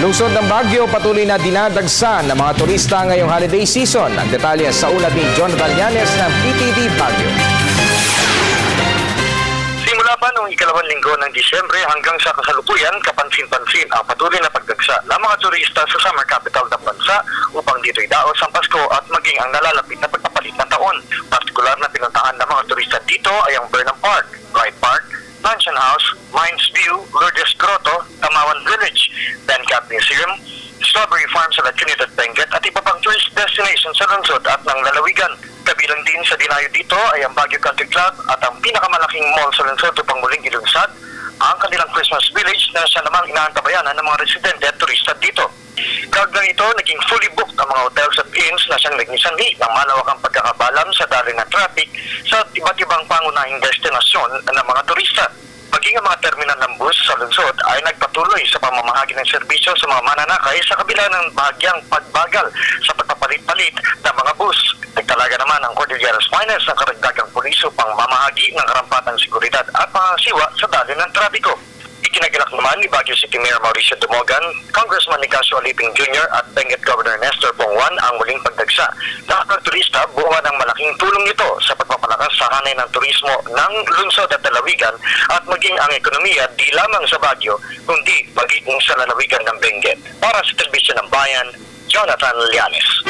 Lungsod ng Baguio patuloy na dinadagsa ng mga turista ngayong holiday season. Ang detalye sa ulat ni Jonathan Llanes ng PTV Baguio. Simula pa noong ikalawang linggo ng Disyembre hanggang sa kasalukuyan, kapansin-pansin ang patuloy na pagdagsa ng mga turista sa summer capital ng bansa upang dito'y daos ang Pasko at maging ang nalalapit na pagpapalit ng taon. Partikular na pinuntahan ng mga turista dito ay ang Burnham Park, Bright Park, Mansion House, Mines View, Lourdes Grotto, Tamawan Village, Benguet Museum, Strawberry Farm sa La Trinidad, Benguet at iba pang tourist destination sa lungsod at ng lalawigan. Kabilang din sa dinayo dito ay ang Baguio Country Club at ang pinakamalaking mall sa lungsod upang muling ilunsad ang kanilang Christmas Village na siya namang inaantabayanan ng mga residente at turista dito. Kaugnay ito, naging fully booked ang mga hotels at inns na siyang naging sanhi ng malawakang pagkakabalam sa daloy ng traffic sa iba't ibang pangunahing destinasyon ng mga turista. Maging ang mga terminal ng bus sa lungsod ay nagpatuloy sa pamamahagi ng serbisyo sa mga mananakay sa kabila ng bahagyang pagbagal sa pagpapalit-palit ng mga bus. Nagtalaga naman ang Cordilleras Finance ng karagdagang pulis upang mamahagi ng karampatang seguridad at pangasiwa sa daloy ng trapiko. Ikinagilak naman ni Baguio City Mayor Mauricio Dumogan, Congressman Nicasio Aliping Jr. at Benguet Governor Nestor Pongwan ang muling pagdagsa. Nakakang turista, bunga ng malaking tulong ito sa pagpapalakas sa hanay ng turismo ng lungsod at lalawigan at maging ang ekonomiya di lamang sa Baguio, kundi magiging sa lalawigan ng Benguet. Para sa Telebisyon ng Bayan, Jonathan Llanes.